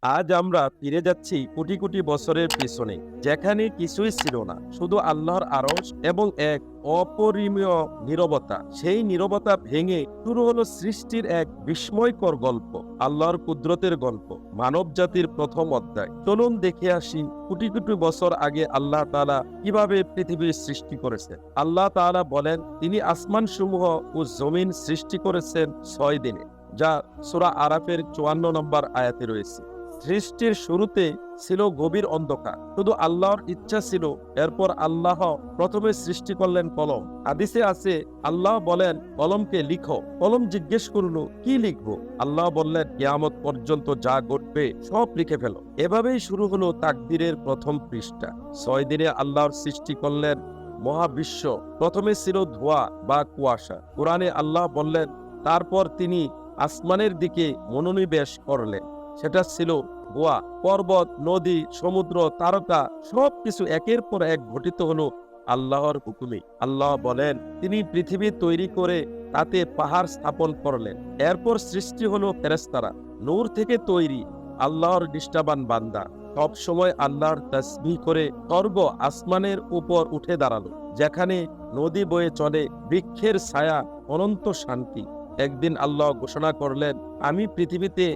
আজ আমরা ফিরে যাচ্ছি কোটি কোটি বছরের পেছনে, যেখানে কিছুই ছিল না, শুধু আল্লাহর আরশ এবং এক অপরিমেয় নীরবতা। সেই নীরবতা ভেঙে শুরু হলো সৃষ্টির এক বিস্ময়কর গল্প, আল্লাহর কুদরতের গল্প, মানব জাতির প্রথম অধ্যায়। চলুন দেখে আসি কোটি কোটি বছর আগে আল্লাহ তাআলা কিভাবে পৃথিবীর সৃষ্টি করেছেন। আল্লাহ তাআলা বলেন, তিনি আসমান সমূহ ও জমিন সৃষ্টি করেছেন 6 দিনে, যা সূরা আরাফের 54 নম্বর আয়াতে রয়েছে। সৃষ্টির শুরুতে ছিল গভীর অন্ধকার, শুধু আল্লাহর ইচ্ছা ছিল। এরপর আল্লাহ প্রথমে সৃষ্টি করলেন কলম। হাদিসে আছে, আল্লাহ বলেন কলমকে লিখো। কলম জিজ্ঞেস করলো, কি লিখবো? আল্লাহ বললেন, কিয়ামত পর্যন্ত যা ঘটবে সব লিখে ফেলো। এভাবেই শুরু হলো তাকদীরের প্রথম পৃষ্ঠা। 6 দিনে আল্লাহর সৃষ্টি করলেন মহাবিশ্ব। প্রথমে ছিল ধোঁয়া বা কুয়াশা। কোরআনে আল্লাহ বললেন, তারপর তিনি আসমানের দিকে মনোনিবেশ করলেন। সেটা ছিল ধোঁয়া। পর্বত, নদী, সমুদ্র, তারকা সবকিছু একের পর এক ঘটিত হলো আল্লাহর হুকুমে। আল্লাহ বলেন, তিনি পৃথিবী তৈরি করে তাতে পাহাড় স্থাপন করলেন। এরপর সৃষ্টি হলো ফেরেশতারা, নূর থেকে তৈরি, আল্লাহর নিষ্ঠাবান বান্দা। সব সময় আল্লাহর তাসবিহ করে স্বর্গ আসমানের উপর উঠে দাঁড়ালো, যেখানে নদী বয়ে চলে, বৃক্ষের ছায়া, অনন্ত শান্তি। একদিন আল্লাহ ঘোষণা করলেন, আমি পৃথিবীতে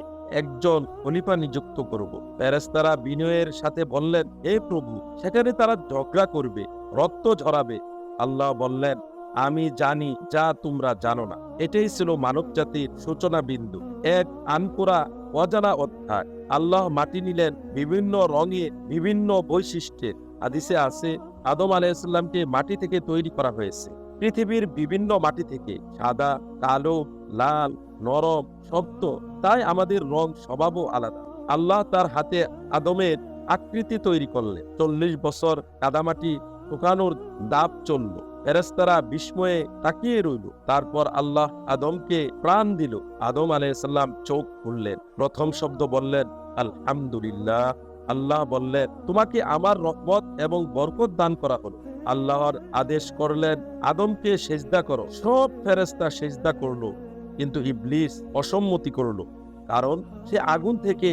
একজন খলিফা নিযুক্ত করব। ফেরেশতারা বিনয়ের সাথে বললেন, হে প্রভু। সেখানে তারা ঝগড়া করবে, রক্ত ঝরাবে। আল্লাহ বললেন, আমি জানি যা তোমরা জানো না। এটাই ছিল মানব জাতির সূচনা বিন্দু, এক আনকোরা অজানা অধ্যায়। আল্লাহ মাটি নিলেন বিভিন্ন রঙে, বিভিন্ন বৈশিষ্ট্যের। হাদিসে আছে, আদম আলাইহিস সালামকে মাটি থেকে তৈরি করা হয়েছে। পৃথিবীর বিভিন্ন মাটি থেকে, সাদা, কালো, লাল, নরম, শক্ত। তাই আমাদের রং স্বভাবও আলাদা। আল্লাহ তার হাতে আদমের আকৃতি তৈরি করলেন। 40 বছর কাদামাটি শুকানোর দাপ চলল। ফেরেশতারা বিস্ময়ে তাকিয়ে রইল। তারপর আল্লাহ আদমকে প্রাণ দিল। আদম আলাইহিস সালাম চোখ খুললেন, প্রথম শব্দ বললেন, আলহামদুলিল্লাহ। আল্লাহ বললেন, তোমাকে আমার রহমত এবং বরকত দান করা হলো। আল্লাহর আদেশ করলেন, আদমকে সেজদা করো। সব ফেরেশতা সেজদা করলো, কিন্তু ইবলিস অসম্মতি করলো, কারণ সে আগুন থেকে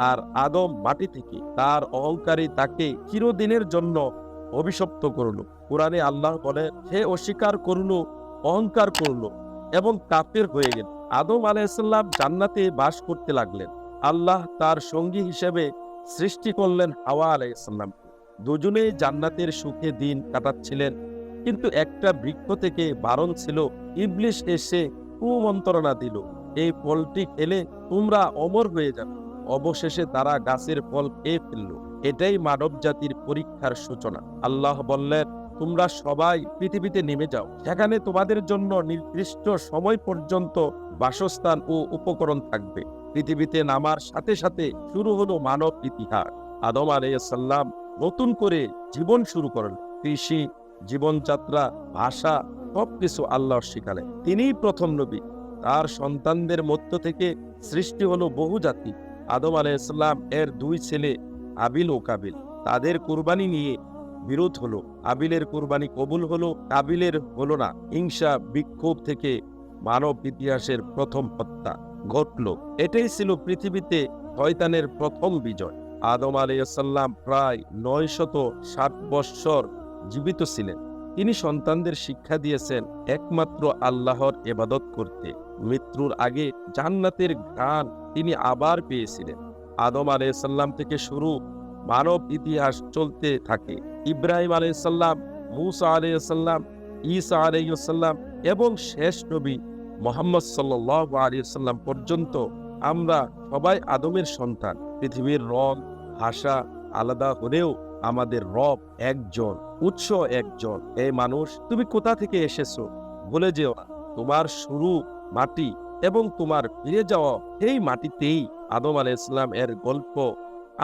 আর আদম মাটি থেকে। তার অহংকারী তাকে চিরদিনের জন্য অভিশপ্ত করলো। কোরআনে আল্লাহ বলেন, সে অস্বীকার করলো, অহংকার করলো এবং কাফের হয়ে গেল। আদম আলাইহিস সালাম জান্নাতে বাস করতে লাগলেন। আল্লাহ তার সঙ্গী হিসেবে সৃষ্টি করলেন হাওয়া আলাইহিস সালাম। দুজনেই জান্নাতের সুখে দিন কাটাচ্ছিলেন, কিন্তু একটা বৃক্ষ থেকে বারণ ছিল। ইবলিস এসে কুমন্ত্রণা দিল, এই ফলটি খেলে তোমরা অমর হয়ে যাবে। অবশেষে তারা গাছের ফল খেয়ে ফেলল। এটাই মানব জাতির পরীক্ষার সূচনা। আল্লাহ বললেন, তোমরা সবাই পৃথিবীতে নেমে যাও। সেখানে তোমাদের জন্য নির্দিষ্ট সময় পর্যন্ত বাসস্থান ও উপকরণ থাকবে। পৃথিবীতে নামার সাথে সাথে শুরু হলো মানব ইতিহাস। আদম আলাইহিস সালাম নতুন করে জীবন শুরু করলেন। কৃষি, জীবনযাত্রা, ভাষা সবকিছু আল্লাহ শিখালেন। তিনিই প্রথম নবী। তার সন্তানদের মধ্য থেকে সৃষ্টি হলো বহু জাতি। আদম আলাইহিস সালাম এর 2 ছেলে আবিল ও কাবিল। তাদের কুরবানি নিয়ে বিরোধ হলো। আবিলের কুরবানি কবুল হলো, কাবিলের হলো না। হিংসা, বিক্ষোভ থেকে মানব ইতিহাসের প্রথম হত্যা ঘটল। এটাই ছিল পৃথিবীতে শয়তানের প্রথম বিজয়। আদম আলাইহিস সালাম প্রায় 960 বৎসর জীবিত ছিলেন। তিনি সন্তানদের শিক্ষা দিয়েছেন একমাত্র আল্লাহর ইবাদত করতে। মৃত্যুর আগে জান্নাতের ঘ্রাণ তিনি আবার পেয়েছিলেন। আদম আলাইহিস সালাম থেকে শুরু মানব ইতিহাস চলতে থাকে। ইব্রাহিম আলাইহিস সালাম, মূসা আলাইহিস সালাম, ঈসা আলাইহিস সালাম এবং শেষ নবী মুহাম্মদ সাল্লাল্লাহু আলাইহি ওয়াসাল্লাম পর্যন্ত আমরা সবাই আদমের সন্তান। পৃথিবীর রং, ভাষা আলাদা হলেও আমাদের রব একজন, উৎস একজন। এই মানুষ, তুমি কোথা থেকে এসেছো ভুলে যেও না। তোমার শুরু মাটি এবং তোমার ফিরে যাওয়া এই মাটিতেই। আদম আলাইহিস সালাম এর গল্প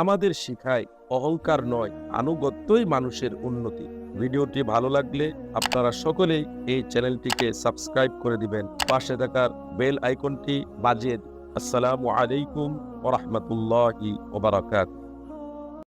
আমাদের শিখায় অহংকার নয়, আনুগত্যই মানুষের উন্নতি। ভিডিওটি ভালো লাগলে আপনারা সকলেই এই চ্যানেলটিকে সাবস্ক্রাইব করে দিবেন, পাশে থাকার বেল আইকনটি বাজিয়ে দিন। আসসালামু আলাইকুম ওয়া রাহমাতুল্লাহি ওয়া বারাকাতুহু।